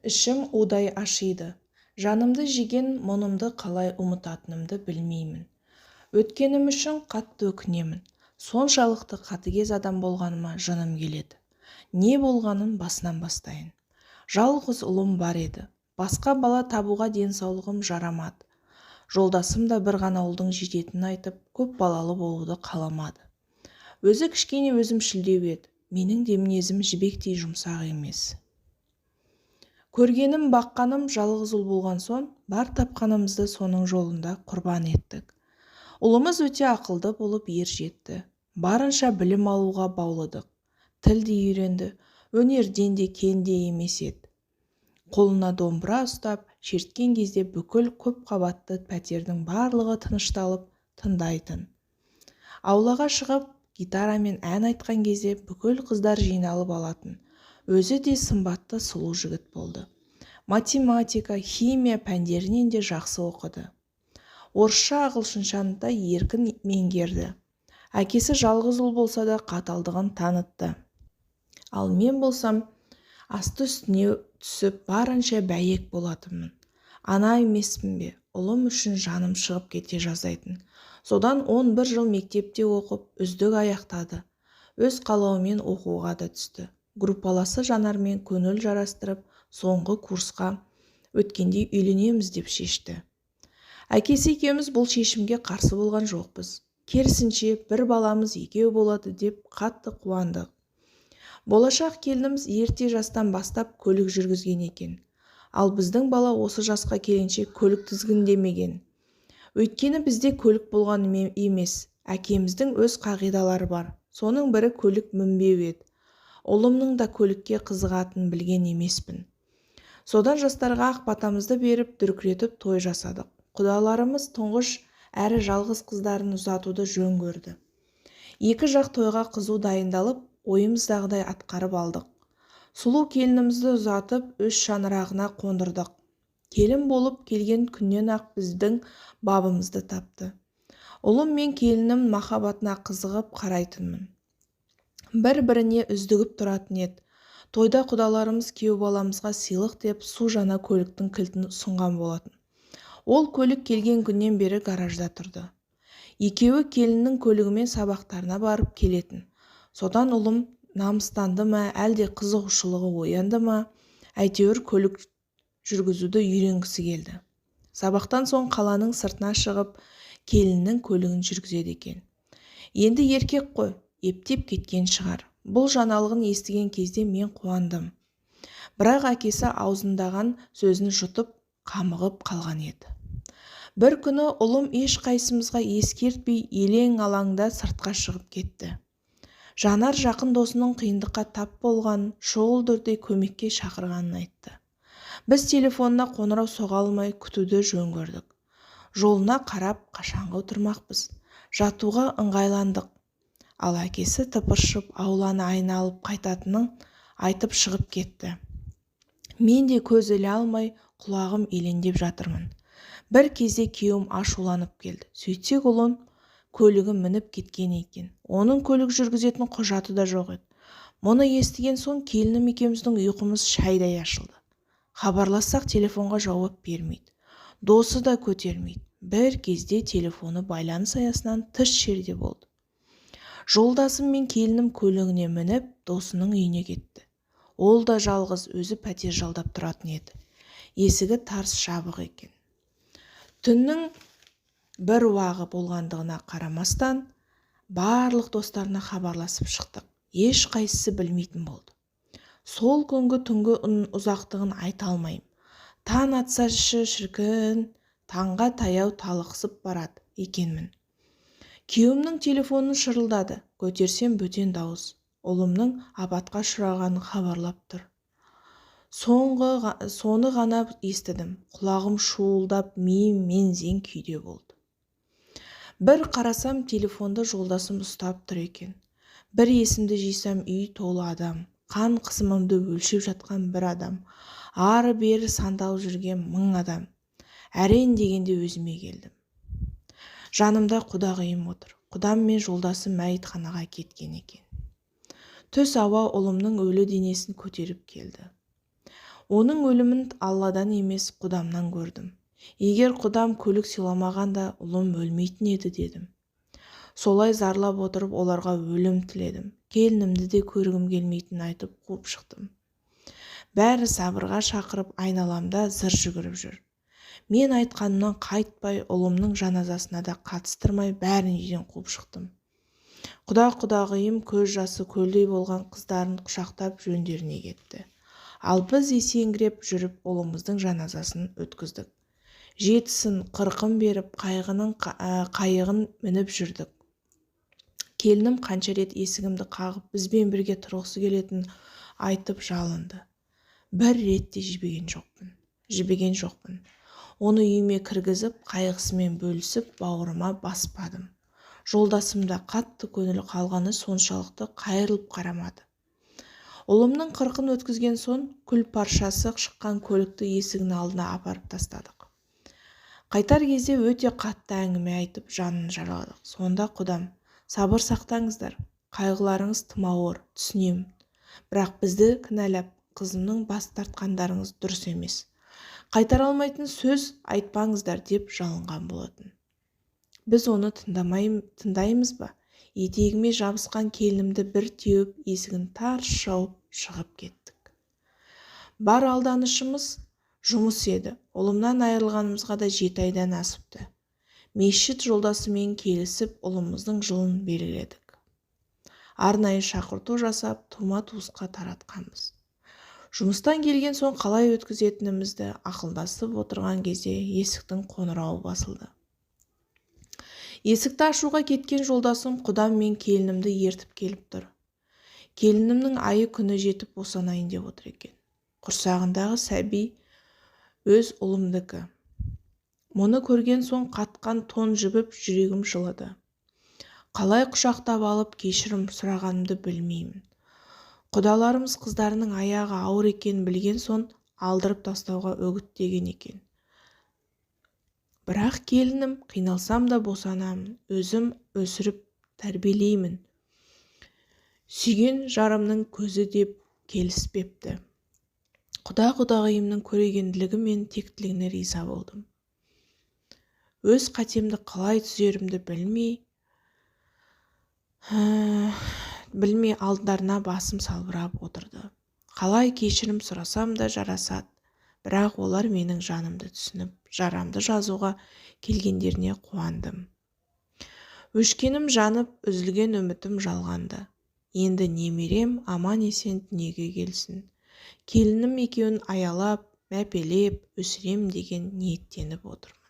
Ішім удай ашиды. Жанымды жеген мұнымды қалай ұмытатынымды білмеймін. Өткенім үшін қатты өкінемін. Соншалықты қатыгез адам болғаныма жыным келеді. Не болғанын басынан бастайын. Жалғыз ұлым бар еді. Басқа бала табуға денсаулығым жарамады. Жолдасым да бір ғана ұлдың жететінін айтып, көп балалы болуды қаламады. Өзі кішкене өзімшілдеу еді. Менің де мінезім жібектей жұмсақ емес. Көргенім баққаным жалғыз ұл болған соң, бар тапқанымызды соның жолында құрбан еттік. Ұлымыз өте ақылды болып ер жетті. Барынша білім алуға баулыдық. Тіл де үйренді, өнерден де кенде емес еді. Қолына домбыра ұстап, шерткен кезде бүкіл көп қабатты пәтердің барлығы тынышталып тыңдайтын. Аулаға шығып, гитарамен ән айтқан кезде бүкіл қыздар жиналып алатын. Өзі де сымбатты сұлу жігіт болды. Математика, химия пәндерінен де жақсы оқыды. Орысша, ағылшыншаны да еркін меңгерді. Әкесі жалғыз ұл болса да қаталдығын танытты. Ал мен болсам, асты үстіне түсіп барынша бәйек болатынмын. Ана емеспін бе, ұлым үшін жаным шығып кете жаздайтын. Содан 11 жыл мектепте оқып, үздік аяқтады. Өз қалауымен оқуға да түсті. Группаласы Жанармен көңіл жарастырып, соңғы курсқа өткенде үйленеміз деп шешті. Әкесі екеуміз бұл шешімге қарсы болған жоқпыз. Керісінше бір баламыз екеу болады деп қатты қуандық. Болашақ келініміз ерте жастан бастап көлік жүргізген екен. Ал біздің бала осы жасқа келгенше көлік тізгіндемеген. Өйткені бізде көлік болған емес, әкеміздің өз қағидалары бар. Соның бірі көлік мінбеу еді. Ұлымның да көлікке қызығатынын білген емеспін. Содан жастарға ақ батамызды беріп, дүркіретіп той жасадық. Құдаларымыз тұңғыш әрі жалғыз қыздарын ұзатуды жөн көрді. Екі жақ тойға қызу дайындалып, ойымыздағыдай атқарып алдық. Сұлу келінімізді ұзатып, өз шаңырағына қондырдық. Келін болып келген күннен ақ біздің бабымызды тапты. Ұлым мен келінім махаббатына қызығып қарайтынмын. Бір-біріне үздігіп тұратын еді. Тойда құдаларымыз күйеу баламызға сыйлық деп су жаңа көліктің кілтін ұсынған болатын. Ол көлік келген күннен бері гаражда тұрды. Екеуі келіннің көлігімен сабақтарына барып келетін. Содан ұлым намыстанды ма, әлде қызығушылығы оянды ма, әйтеуір көлік жүргізуді үйренгісі келді. Сабақтан соң қаланың сыртына шығып, келіннің көлігін жүргізеді екен. Енді еркек қой, ептеп кеткен шығар. Бұл жаңалығын естіген кезде мен қуандым. Бірақ әкесі аузындаған сөзін жұтып, қамығып қалған еді. Бір күні ұлым ешқайсымызға ескертпей елең-алаңда сыртқа шығып кетті. Жанар жақын досының қиындыққа тап болған, шұғыл түрде көмекке шақырғанын айтты. Біз телефонына қоңырау соға алмай күтуді жөн көрдік. Жолына қарап қашанғы отырмақпыз. Жатуға ыңғайландық. Ал әкесі тыпыршып ауланы айналып қайтатынын айтып шығып кетті. Мен де көз іле алмай құлағым елеңдеп жатырмын. Бір кезде күйеуім ашуланып келді. Сөйтсек ұлын көлігі мініп кеткен екен. Оның көлік жүргізетін құжаты да жоқ еді. Мұны естіген соң келінім екеуміздің ұйқымыз шайдай ашылды. Хабарлассақ телефонға жауап бермейді. Досы да көтермейді. Бір кезде телефоны байланыс аясынан тыс жерде болды. Жолдасым мен келінім көлігіне мініп, досының үйіне кетті. Ол да жалғыз өзі пәтер жалдап тұратын еді. Есігі тарс жабық екен. Түннің бір уағы болғандығына қарамастан, барлық достарына хабарласып шықтық. Ешқайсысы білмейтін болды. Сол күнгі түнгі ұзақтығын айта алмаймын. Таң атса шіркін, таңға таяу талықсып барады екенмін. Күйеуімнің телефонын шырылдады. Көтерсем бөтен дауыс. Ұлымның апатқа ұшырағанын хабарлап тұр. Соны ғана естідім. Құлағым шуылдап, миым мен-зең күйде болды. Бір қарасам, телефонды жолдасым ұстап тұр екен. Бір есімді жисам, үй толы адам. Қан қысымымды өлшеп жатқан бір адам. Ары-бері сандалып жүрген 1000 адам. Әрен дегенде өзіме келдім. Жанымда құдағиым отыр. Құдам мен жолдасым мәйітханаға кеткен екен. Түс ауа ұлымның өлі денесін көтеріп келді. Оның өлімін Алладан емес, Құдамнан көрдім. Егер Құдам көлік сыйламағанда ұлым өлмейтін еді дедім. Солай зарлап отырып оларға өлім тіледім. Келінімді де көргім келмейтінін айтып қуып шықтым. Бәрі сабырға шақырып айналамда зыр жүгіріп жүр. Мен айтқанымнан қайтпай, ұлымның жаназасына да қатыстырмай бәрін үйден қуып шықтым. Құдағиым көз жасы көлдей болған қыздарын құшақтап жөндеріне кетті. Ал біз есеңгіреп жүріп ұлымыздың жаназасын өткіздік. 7-сін 40-ын беріп қайығын мініп жүрдік. Келінім қанша рет есігімді қағып бізбен бірге тұрғысы келетінін айтып жалынды. Бір рет те жібіген жоқпын. Оны үйіме кіргізіп, қайғысымен бөлісіп, бауырыма баспадым. Жолдасымда қатты көңіл қалғаны соншалықты қайырылып қарамады. Ұлымның 40-ын өткізген соң күл паршасы шыққан көлікті есігінің алдына апарып тастадық. Қайтар кезде өте қатты әңгіме айтып жанын жараладық. Сонда Құдам, сабыр сақтаңыздар, қайғыларыңыз тым ауыр, түсінемін. Бірақ бізді кінәлап, қызымның бас тартқандарыңыз дұрыс емес. Қайтара алмайтын сөз айтпаңыздар деп жалынған болатын. Біз оны тыңдаймыз ба? Етегіме жабысқан келінімді бір теуіп, есігін тарс жауып шығып кеттік. Бар алданышымыз жұмыс еді. Ұлымнан айырылғанымызға да 7 айдан асыпты. Мешіт жолдасымен келісіп, ұлымыздың жылын белгіледік. Арнайы шақырту жасап, тума-туысқа таратқанбыз. Жұмыстан келген соң қалай өткізетінімізді ақылдасып отырған кезде есіктің қоңырауы басылды. Есікті ашуға кеткен жолдасым Құдам мен келінімді ертіп келіп тұр. Келінімнің айы күні жетіп босанайын деп отыр екен. Құрсағындағы сәби өз ұлымдікі. Мұны көрген соң қатқан тон жібіп жүрегім жылыды. Қалай құшақтап алып кешірім сұрағанымды білмеймін. Құдаларымыз қыздарының аяғы ауыр екенін білген соң алдырып тастауға үгіттеген екен. Бірақ келінім, қиналсам да босанамын, өзім өсіріп тәрбиелеймін. Сүйген жарымның көзі деп келіспепті. Құдағиымның көрегенділігі мен тектілігіне риза болдым. Өз қатемді қалай түзерімді білмей алдарына басым салбырап отырды. Қалай кешірім сұрасам да жарасады. Бірақ олар менің жанымды түсініп, жарамды жазуға келгендеріне қуандым. Өшкенім жанып, үзілген үмітім жалғанды. Енді немерем аман-есен дүниеге келсін. Келінім екеуін аялап, мәпелеп, өсірем деген ниеттеніп отырмын.